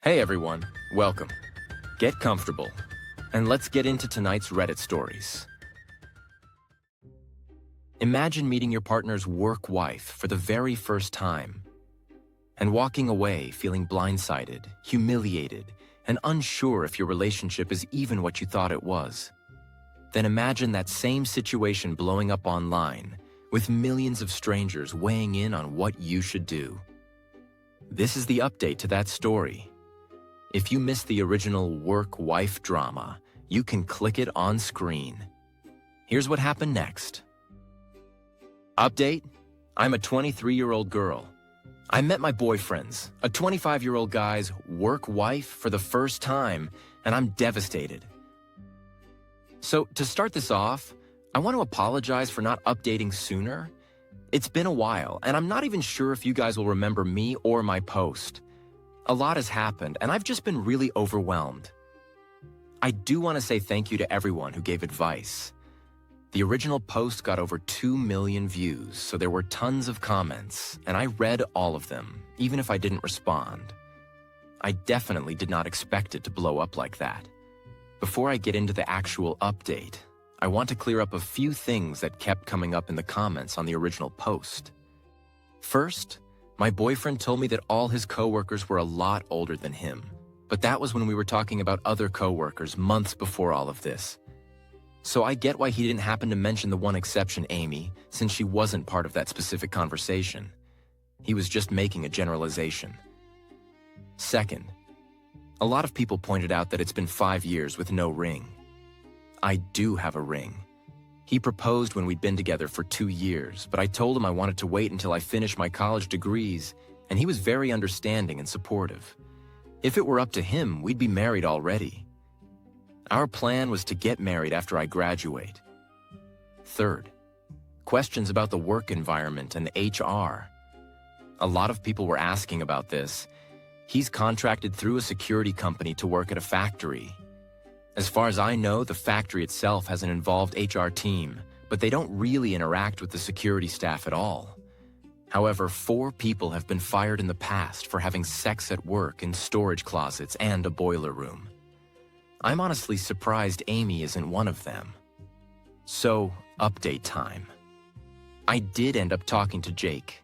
Hey everyone, welcome. Get comfortable, and let's get into tonight's Reddit stories. Imagine meeting your partner's work wife for the very first time and walking away feeling blindsided, humiliated, and unsure if your relationship is even what you thought it was. Then imagine that same situation blowing up online with millions of strangers weighing in on what you should do. This is the update to that story. If you missed the original work-wife drama, you can click it on screen. Here's what happened next. Update: I'm a 23-year-old girl. I met my boyfriend's, a 25-year-old guy's work-wife for the first time, and I'm devastated. So, to start this off, I want to apologize for not updating sooner. It's been a while, and I'm not even sure if you guys will remember me or my post. A lot has happened, and I've just been really overwhelmed. I do want to say thank you to everyone who gave advice. The original post got over 2 million views, so there were tons of comments, and I read all of them, even if I didn't respond. I definitely did not expect it to blow up like that. Before I get into the actual update, I want to clear up a few things that kept coming up in the comments on the original post. First, my boyfriend told me that all his coworkers were a lot older than him, but that was when we were talking about other coworkers months before all of this. So I get why he didn't happen to mention the one exception, Amy, since she wasn't part of that specific conversation. He was just making a generalization. Second, a lot of people pointed out that it's been 5 years with no ring. I do have a ring. He proposed when we'd been together for 2 years, but I told him I wanted to wait until I finished my college degrees, and he was very understanding and supportive. If it were up to him, we'd be married already. Our plan was to get married after I graduate. Third, questions about the work environment and HR. A lot of people were asking about this. He's contracted through a security company to work at a factory. As far as I know, the factory itself has an involved HR team, but they don't really interact with the security staff at all. However, 4 people have been fired in the past for having sex at work in storage closets and a boiler room. I'm honestly surprised Amy isn't one of them. So, update time. I did end up talking to Jake.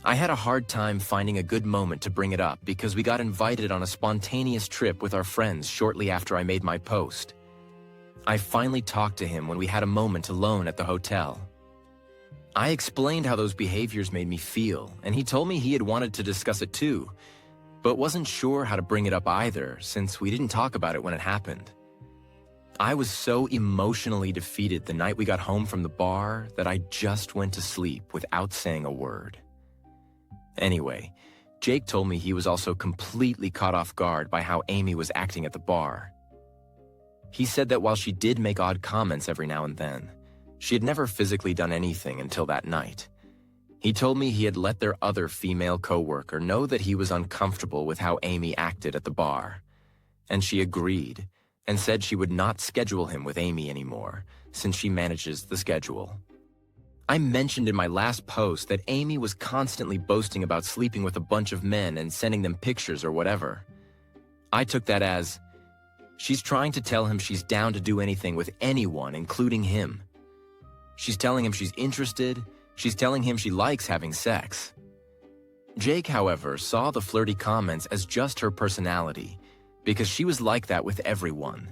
I had a hard time finding a good moment to bring it up because we got invited on a spontaneous trip with our friends shortly after I made my post. I finally talked to him when we had a moment alone at the hotel. I explained how those behaviors made me feel, and he told me he had wanted to discuss it too, but wasn't sure how to bring it up either since we didn't talk about it when it happened. I was so emotionally defeated the night we got home from the bar that I just went to sleep without saying a word. Anyway, Jake told me he was also completely caught off guard by how Amy was acting at the bar. He said that while she did make odd comments every now and then, she had never physically done anything until that night. He told me he had let their other female coworker know that he was uncomfortable with how Amy acted at the bar, and she agreed and said she would not schedule him with Amy anymore since she manages the schedule. I mentioned in my last post that Amy was constantly boasting about sleeping with a bunch of men and sending them pictures or whatever. I took that as, she's trying to tell him she's down to do anything with anyone, including him. She's telling him she's interested, she's telling him she likes having sex. Jake, however, saw the flirty comments as just her personality, because she was like that with everyone.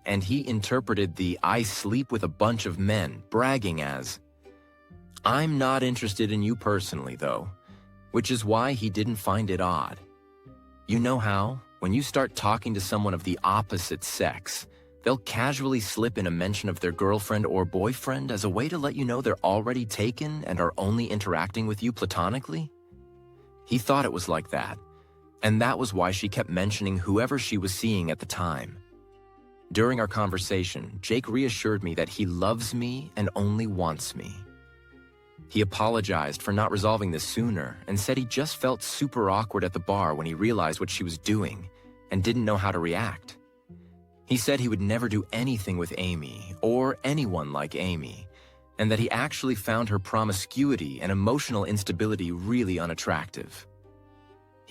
And he interpreted the "I sleep with a bunch of men" bragging as, "I'm not interested in you personally, though," which is why he didn't find it odd. You know how, when you start talking to someone of the opposite sex, they'll casually slip in a mention of their girlfriend or boyfriend as a way to let you know they're already taken and are only interacting with you platonically? He thought it was like that, and that was why she kept mentioning whoever she was seeing at the time. During our conversation, Jake reassured me that he loves me and only wants me. He apologized for not resolving this sooner and said he just felt super awkward at the bar when he realized what she was doing and didn't know how to react. He said he would never do anything with Amy or anyone like Amy, and that he actually found her promiscuity and emotional instability really unattractive.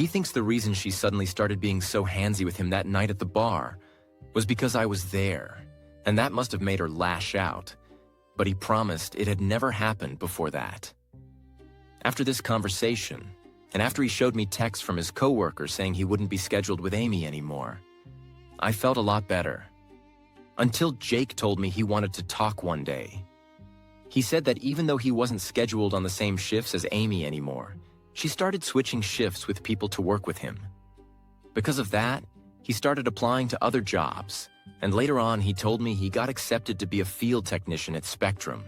He thinks the reason she suddenly started being so handsy with him that night at the bar was because I was there, and that must have made her lash out. But he promised it had never happened before that. After this conversation, and after he showed me texts from his coworker saying he wouldn't be scheduled with Amy anymore, I felt a lot better. Until Jake told me he wanted to talk one day. He said that even though he wasn't scheduled on the same shifts as Amy anymore, she started switching shifts with people to work with him. Because of that, he started applying to other jobs, and later on he told me he got accepted to be a field technician at Spectrum.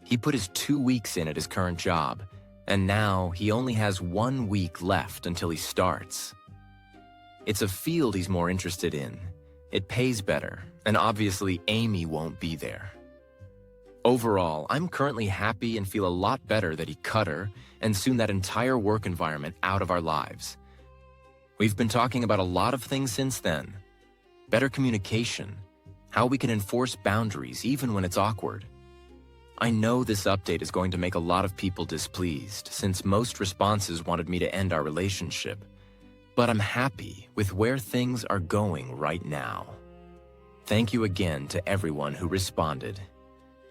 He put his 2 weeks in at his current job, and now he only has 1 week left until he starts. It's a field he's more interested in. It pays better, and obviously Amy won't be there. Overall, I'm currently happy and feel a lot better that he cut her and soon that entire work environment out of our lives. We've been talking about a lot of things since then. Better communication, how we can enforce boundaries even when it's awkward. I know this update is going to make a lot of people displeased since most responses wanted me to end our relationship, but I'm happy with where things are going right now. Thank you again to everyone who responded,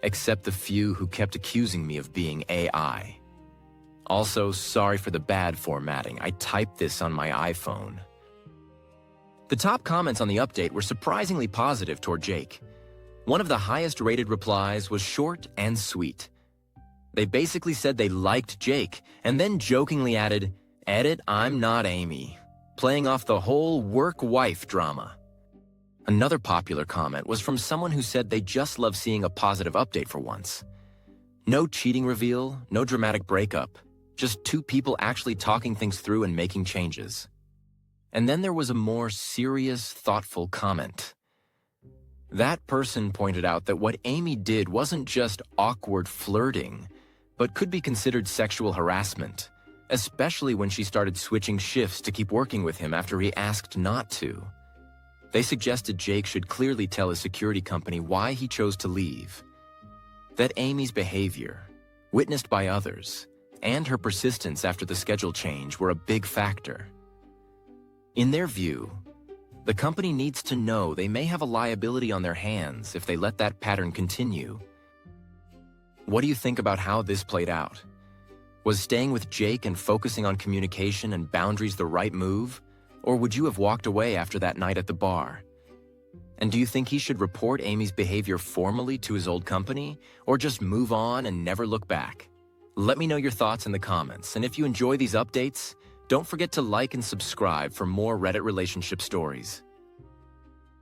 except the few who kept accusing me of being AI. Also, sorry for the bad formatting. I typed this on my iPhone. The top comments on the update were surprisingly positive toward Jake. One of the highest rated replies was short and sweet. They basically said they liked Jake, and then jokingly added, "Edit, I'm not Amy," playing off the whole work-wife drama. Another popular comment was from someone who said they just love seeing a positive update for once. No cheating reveal, no dramatic breakup, just two people actually talking things through and making changes. And then there was a more serious, thoughtful comment. That person pointed out that what Amy did wasn't just awkward flirting, but could be considered sexual harassment, especially when she started switching shifts to keep working with him after he asked not to. They suggested Jake should clearly tell his security company why he chose to leave. That Amy's behavior, witnessed by others, and her persistence after the schedule change were a big factor. In their view, the company needs to know they may have a liability on their hands if they let that pattern continue. What do you think about how this played out? Was staying with Jake and focusing on communication and boundaries the right move? Or would you have walked away after that night at the bar? And do you think he should report Amy's behavior formally to his old company, or just move on and never look back? Let me know your thoughts in the comments, and if you enjoy these updates, don't forget to like and subscribe for more Reddit relationship stories.